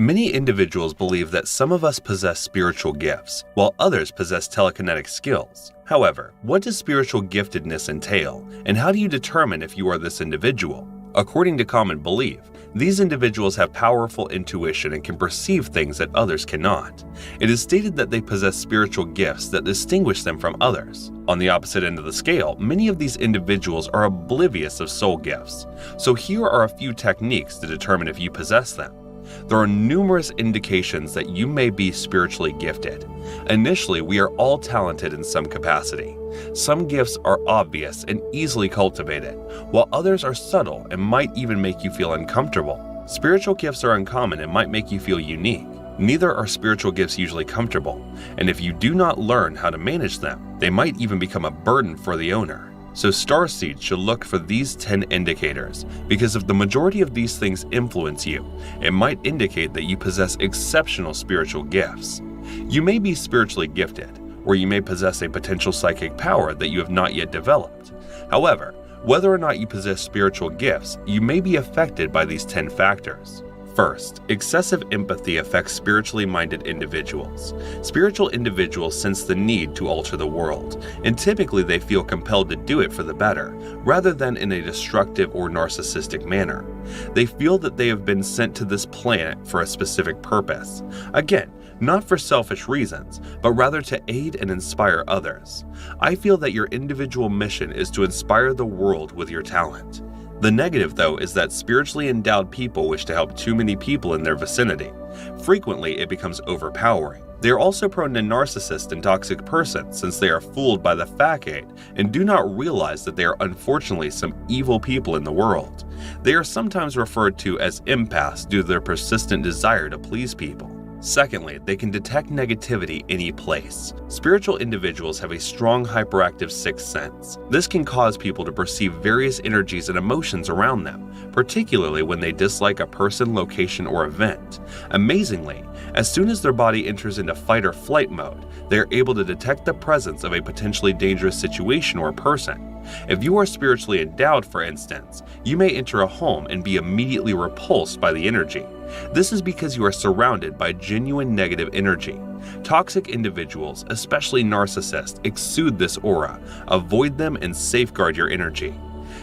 Many individuals believe that some of us possess spiritual gifts, while others possess telekinetic skills. However, what does spiritual giftedness entail, and how do you determine if you are this individual? According to common belief, these individuals have powerful intuition and can perceive things that others cannot. It is stated that they possess spiritual gifts that distinguish them from others. On the opposite end of the scale, many of these individuals are oblivious of soul gifts. So here are a few techniques to determine if you possess them. There are numerous indications that you may be spiritually gifted. Initially, we are all talented in some capacity. Some gifts are obvious and easily cultivated, while others are subtle and might even make you feel uncomfortable. Spiritual gifts are uncommon and might make you feel unique. Neither are spiritual gifts usually comfortable, and if you do not learn how to manage them, they might even become a burden for the owner. So starseeds should look for these 10 indicators, because if the majority of these things influence you, it might indicate that you possess exceptional spiritual gifts. You may be spiritually gifted, or you may possess a potential psychic power that you have not yet developed. However, whether or not you possess spiritual gifts, you may be affected by these 10 factors. First, excessive empathy affects spiritually minded individuals. Spiritual individuals sense the need to alter the world, and typically they feel compelled to do it for the better, rather than in a destructive or narcissistic manner. They feel that they have been sent to this planet for a specific purpose. Again, not for selfish reasons, but rather to aid and inspire others. I feel that your individual mission is to inspire the world with your talent. The negative, though, is that spiritually endowed people wish to help too many people in their vicinity. Frequently, it becomes overpowering. They are also prone to narcissists and toxic persons since they are fooled by the facade and do not realize that they are unfortunately some evil people in the world. They are sometimes referred to as empaths due to their persistent desire to please people. Secondly, they can detect negativity any place. Spiritual individuals have a strong hyperactive sixth sense. This can cause people to perceive various energies and emotions around them, particularly when they dislike a person, location, or event. Amazingly, as soon as their body enters into fight or flight mode, they are able to detect the presence of a potentially dangerous situation or person. If you are spiritually endowed, for instance, you may enter a home and be immediately repulsed by the energy. This is because you are surrounded by genuine negative energy. Toxic individuals, especially narcissists, exude this aura. Avoid them and safeguard your energy.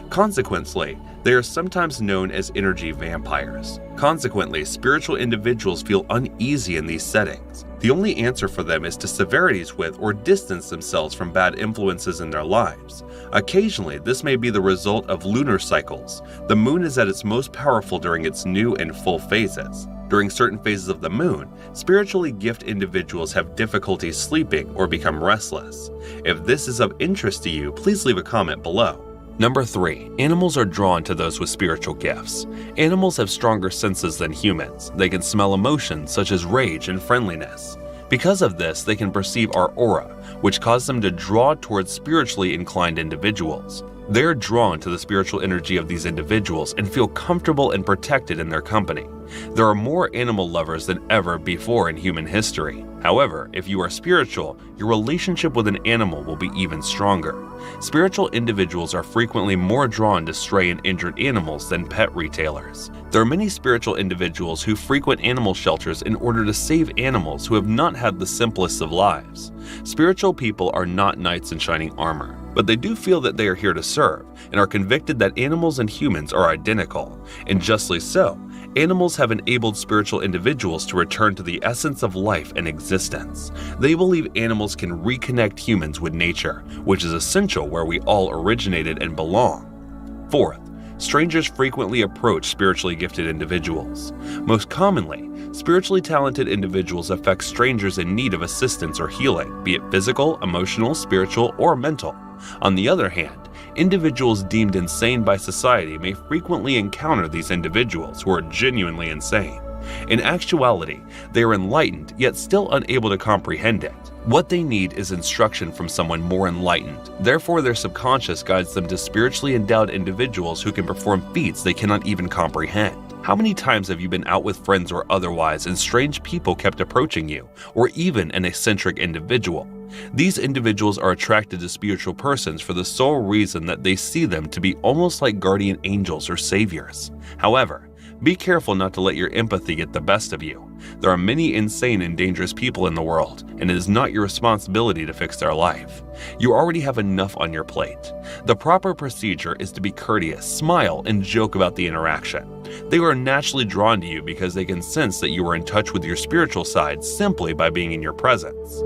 Consequently, they are sometimes known as energy vampires. Consequently, spiritual individuals feel uneasy in these settings. The only answer for them is to severities with or distance themselves from bad influences in their lives. Occasionally, this may be the result of lunar cycles. The moon is at its most powerful during its new and full phases. During certain phases of the moon, spiritually gifted individuals have difficulty sleeping or become restless. If this is of interest to you, please leave a comment below. Number 3. Animals are drawn to those with spiritual gifts. Animals have stronger senses than humans. They can smell emotions such as rage and friendliness. Because of this, they can perceive our aura, which causes them to draw towards spiritually inclined individuals. They are drawn to the spiritual energy of these individuals and feel comfortable and protected in their company. There are more animal lovers than ever before in human history. However, if you are spiritual, your relationship with an animal will be even stronger. Spiritual individuals are frequently more drawn to stray and injured animals than pet retailers. There are many spiritual individuals who frequent animal shelters in order to save animals who have not had the simplest of lives. Spiritual people are not knights in shining armor, but they do feel that they are here to serve and are convicted that animals and humans are identical, and justly so. Animals have enabled spiritual individuals to return to the essence of life and existence. They believe animals can reconnect humans with nature, which is essential where we all originated and belong. Fourth, strangers frequently approach spiritually gifted individuals. Most commonly, spiritually talented individuals affect strangers in need of assistance or healing, be it physical, emotional, spiritual, or mental. On the other hand, individuals deemed insane by society may frequently encounter these individuals who are genuinely insane. In actuality, they are enlightened yet still unable to comprehend it. What they need is instruction from someone more enlightened. Therefore, their subconscious guides them to spiritually endowed individuals who can perform feats they cannot even comprehend. How many times have you been out with friends or otherwise and strange people kept approaching you, or even an eccentric individual? These individuals are attracted to spiritual persons for the sole reason that they see them to be almost like guardian angels or saviors. However, Be careful not to let your empathy get the best of you. There are many insane and dangerous people in the world, and it is not your responsibility to fix their life. You already have enough on your plate. The proper procedure is to be courteous, smile, and joke about the interaction. They are naturally drawn to you because they can sense that you are in touch with your spiritual side simply by being in your presence.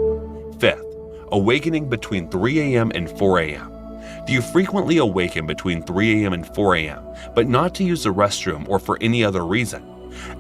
Fifth, awakening between 3 a.m. and 4 a.m. Do you frequently awaken between 3 a.m. and 4 a.m., but not to use the restroom or for any other reason?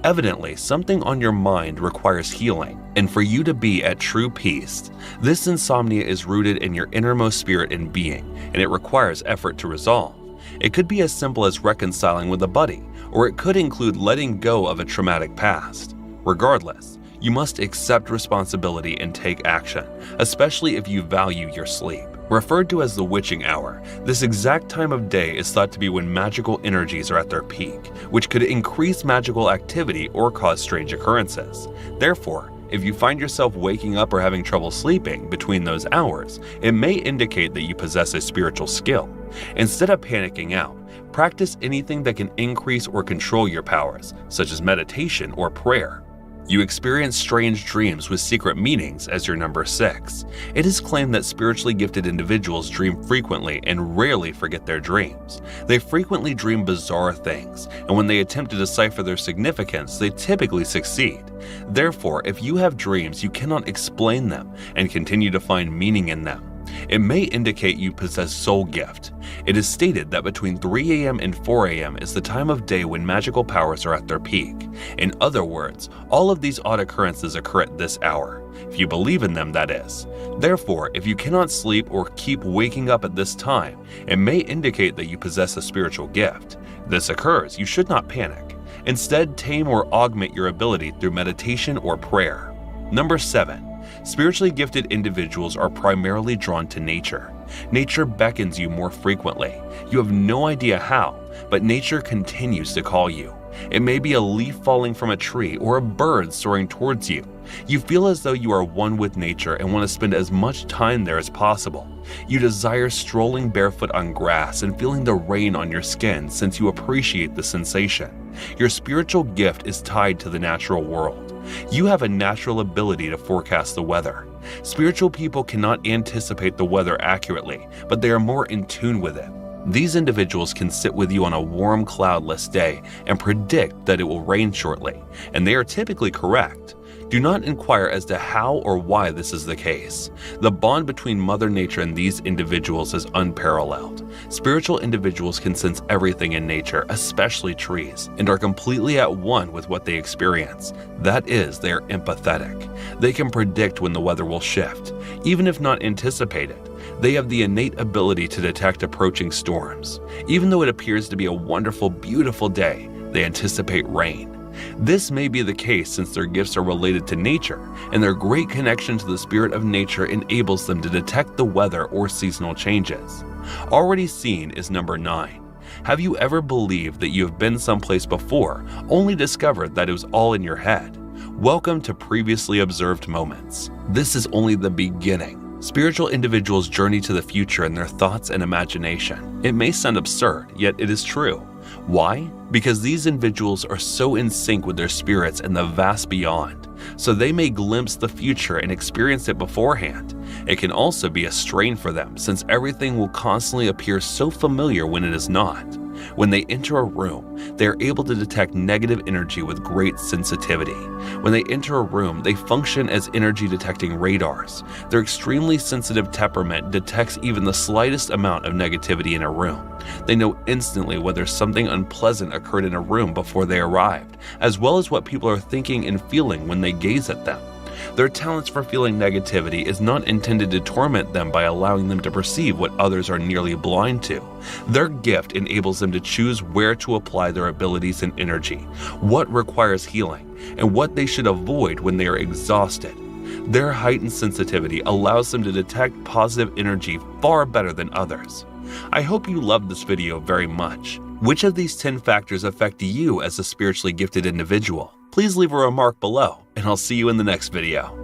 Evidently, something on your mind requires healing, and for you to be at true peace, this insomnia is rooted in your innermost spirit and being, and it requires effort to resolve. It could be as simple as reconciling with a buddy, or it could include letting go of a traumatic past. Regardless, you must accept responsibility and take action, especially if you value your sleep. Referred to as the witching hour, this exact time of day is thought to be when magical energies are at their peak, which could increase magical activity or cause strange occurrences. Therefore, if you find yourself waking up or having trouble sleeping between those hours, it may indicate that you possess a spiritual skill. Instead of panicking out, practice anything that can increase or control your powers, such as meditation or prayer. You experience strange dreams with secret meanings as your number 6. It is claimed that spiritually gifted individuals dream frequently and rarely forget their dreams. They frequently dream bizarre things, and when they attempt to decipher their significance, they typically succeed. Therefore, if you have dreams, you cannot explain them and continue to find meaning in them. It may indicate you possess soul gift. It is stated that between 3 a.m. and 4 a.m. is the time of day when magical powers are at their peak. In other words, all of these odd occurrences occur at this hour, if you believe in them, that is. Therefore, if you cannot sleep or keep waking up at this time, it may indicate that you possess a spiritual gift. If this occurs, you should not panic. Instead, tame or augment your ability through meditation or prayer. Number 7. Spiritually gifted individuals are primarily drawn to nature. Nature beckons you more frequently. You have no idea how, but nature continues to call you. It may be a leaf falling from a tree or a bird soaring towards you. You feel as though you are one with nature and want to spend as much time there as possible. You desire strolling barefoot on grass and feeling the rain on your skin since you appreciate the sensation. Your spiritual gift is tied to the natural world. You have a natural ability to forecast the weather. Spiritual people cannot anticipate the weather accurately, but they are more in tune with it. These individuals can sit with you on a warm, cloudless day and predict that it will rain shortly, and they are typically correct. Do not inquire as to how or why this is the case. The bond between Mother Nature and these individuals is unparalleled. Spiritual individuals can sense everything in nature, especially trees, and are completely at one with what they experience. That is, they are empathetic. They can predict when the weather will shift, even if not anticipated. They have the innate ability to detect approaching storms. Even though it appears to be a wonderful, beautiful day, they anticipate rain. This may be the case since their gifts are related to nature, and their great connection to the spirit of nature enables them to detect the weather or seasonal changes. Already seen is number 9. Have you ever believed that you have been someplace before, only discovered that it was all in your head? Welcome to previously observed moments. This is only the beginning. Spiritual individuals journey to the future in their thoughts and imagination. It may sound absurd, yet it is true. Why? Because these individuals are so in sync with their spirits and the vast beyond, so they may glimpse the future and experience it beforehand. It can also be a strain for them since everything will constantly appear so familiar when it is not. When they enter a room, they are able to detect negative energy with great sensitivity. When they enter a room, they function as energy detecting radars. Their extremely sensitive temperament detects even the slightest amount of negativity in a room. They know instantly whether something unpleasant occurred in a room before they arrived, as well as what people are thinking and feeling when they gaze at them. Their talents for feeling negativity is not intended to torment them by allowing them to perceive what others are nearly blind to. Their gift enables them to choose where to apply their abilities and energy, what requires healing, and what they should avoid when they are exhausted. Their heightened sensitivity allows them to detect positive energy far better than others. I hope you loved this video very much. Which of these 10 factors affect you as a spiritually gifted individual? Please leave a remark below, and I'll see you in the next video.